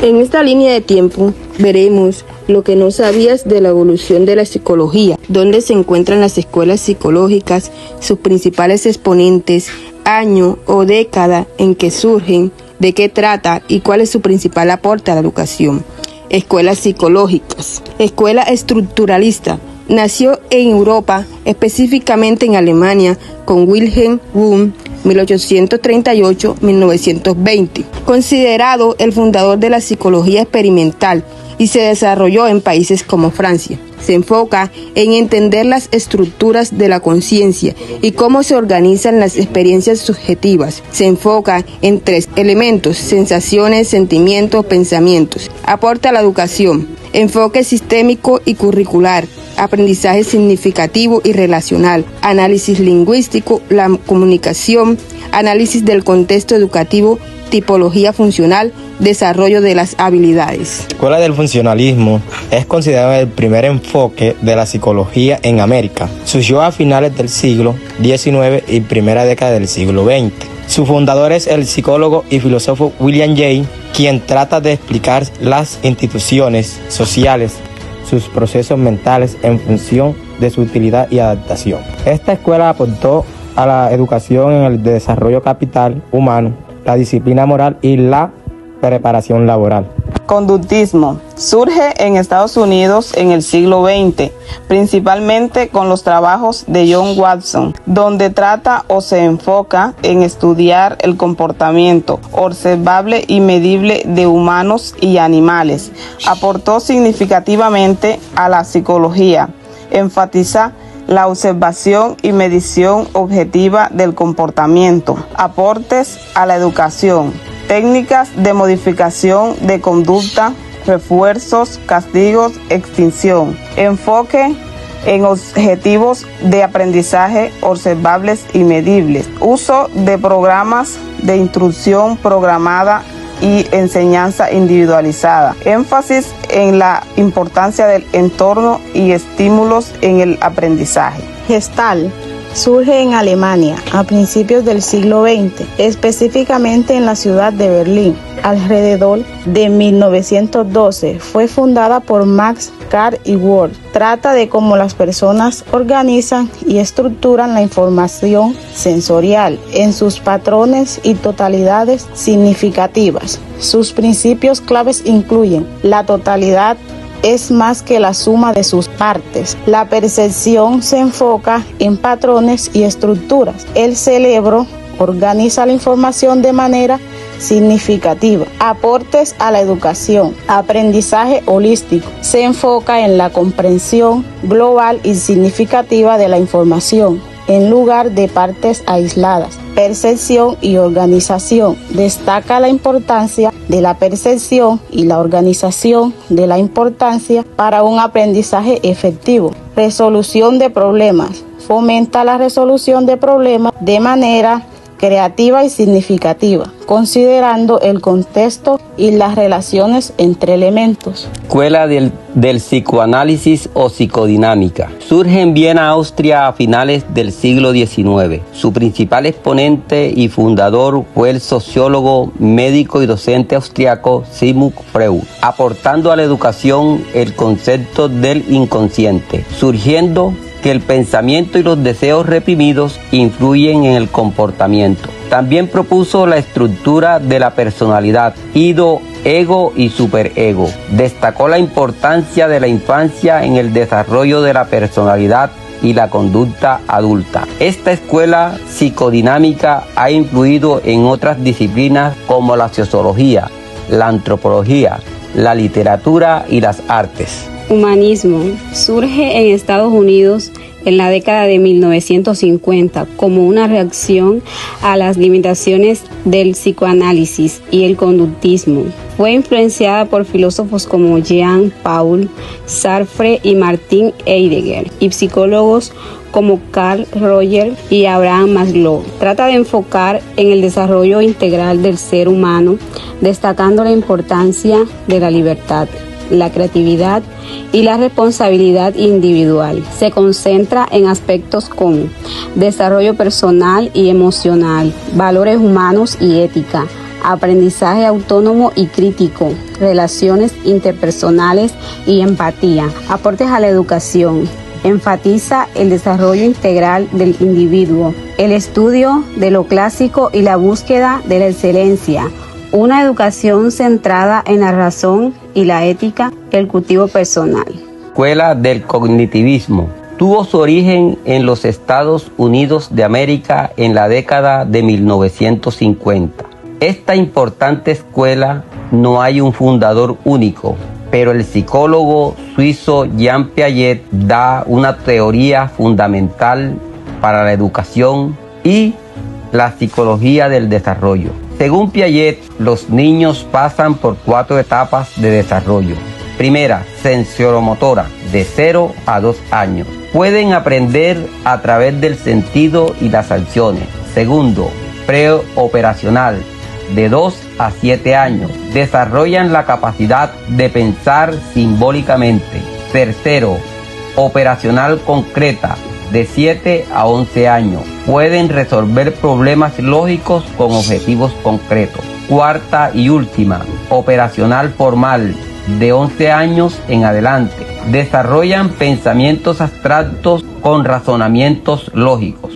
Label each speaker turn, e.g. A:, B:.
A: En esta línea de tiempo veremos lo que no sabías de la evolución de la psicología, dónde se encuentran las escuelas psicológicas, sus principales exponentes, año o década en que surgen, de qué trata y cuál es su principal aporte a la educación. Escuelas psicológicas. Escuela estructuralista. Nació en Europa, específicamente en Alemania, con Wilhelm Wundt, 1838-1920, considerado el fundador de la psicología experimental, y se desarrolló en países como Francia. Se enfoca en entender las estructuras de la conciencia y cómo se organizan las experiencias subjetivas. Se enfoca en 3 elementos: sensaciones, sentimientos, pensamientos. Aporta a la educación: enfoque sistémico y curricular, aprendizaje significativo y relacional, análisis lingüístico, la comunicación, análisis del contexto educativo, tipología funcional, desarrollo de las habilidades.
B: La Escuela del Funcionalismo es considerada el primer enfoque de la psicología en América. Surgió a finales del siglo XIX y primera década del siglo XX. Su fundador es el psicólogo y filósofo William James, quien trata de explicar las instituciones sociales, sus procesos mentales en función de su utilidad y adaptación. Esta escuela aportó a la educación en el desarrollo capital humano, la disciplina moral y la preparación laboral.
C: Conductismo surge en Estados Unidos en el siglo XX, principalmente con los trabajos de John Watson, donde trata o se enfoca en estudiar el comportamiento observable y medible de humanos y animales. Aportó significativamente a la psicología. Enfatiza la observación y medición objetiva del comportamiento. Aportes a la educación: técnicas de modificación de conducta, refuerzos, castigos, extinción. Enfoque en objetivos de aprendizaje observables y medibles. Uso de programas de instrucción programada y enseñanza individualizada. Énfasis en la importancia del entorno y estímulos en el aprendizaje.
D: Gestalt surge en Alemania a principios del siglo XX, específicamente en la ciudad de Berlín. Alrededor de 1912 fue fundada por Max Carr y Wolf. Trata de cómo las personas organizan y estructuran la información sensorial en sus patrones y totalidades significativas. Sus principios claves incluyen: la totalidad es más que la suma de sus partes. La percepción se enfoca en patrones y estructuras. El cerebro organiza la información de manera significativa. Aportes a la educación. Aprendizaje holístico. Se enfoca en la comprensión global y significativa de la información, en lugar de partes aisladas. Percepción y organización. Destaca la importancia de la percepción y la organización de la importancia para un aprendizaje efectivo. Resolución de problemas. Fomenta la resolución de problemas de manera creativa y significativa, considerando el contexto y las relaciones entre elementos.
E: Escuela del psicoanálisis o psicodinámica. Surge en Viena, Austria, a finales del siglo XIX. Su principal exponente y fundador fue el sociólogo, médico y docente austriaco Sigmund Freud, aportando a la educación el concepto del inconsciente, surgiendo que el pensamiento y los deseos reprimidos influyen en el comportamiento. También propuso la estructura de la personalidad, ego, ego y superego. Destacó la importancia de la infancia en el desarrollo de la personalidad y la conducta adulta. Esta escuela psicodinámica ha influido en otras disciplinas como la sociología, la antropología, la literatura y las artes.
F: Humanismo surge en Estados Unidos en la década de 1950 como una reacción a las limitaciones del psicoanálisis y el conductismo. Fue influenciada por filósofos como Jean-Paul Sartre y Martin Heidegger y psicólogos como Carl Rogers y Abraham Maslow. Trata de enfocar en el desarrollo integral del ser humano, destacando la importancia de la libertad, la creatividad y la responsabilidad individual. Se concentra en aspectos como desarrollo personal y emocional, valores humanos y ética, aprendizaje autónomo y crítico, relaciones interpersonales y empatía. Aportes a la educación. Enfatiza el desarrollo integral del individuo, el estudio de lo clásico y la búsqueda de la excelencia, una educación centrada en la razón y la ética, el cultivo personal.
E: Escuela del cognitivismo. Tuvo su origen en los Estados Unidos de América en la década de 1950. Esta importante escuela no hay un fundador único, pero el psicólogo suizo Jean Piaget da una teoría fundamental para la educación y la psicología del desarrollo. Según Piaget, los niños pasan por 4 etapas de desarrollo. Primera, sensoromotora, de 0 a 2 años. Pueden aprender a través del sentido y las acciones. Segundo, preoperacional, de 2 a 7 años. Desarrollan la capacidad de pensar simbólicamente. Tercero, operacional concreta, de 7 a 11 años. Pueden resolver problemas lógicos con objetivos concretos. Cuarta y última, operacional formal, de 11 años en adelante. Desarrollan pensamientos abstractos con razonamientos lógicos.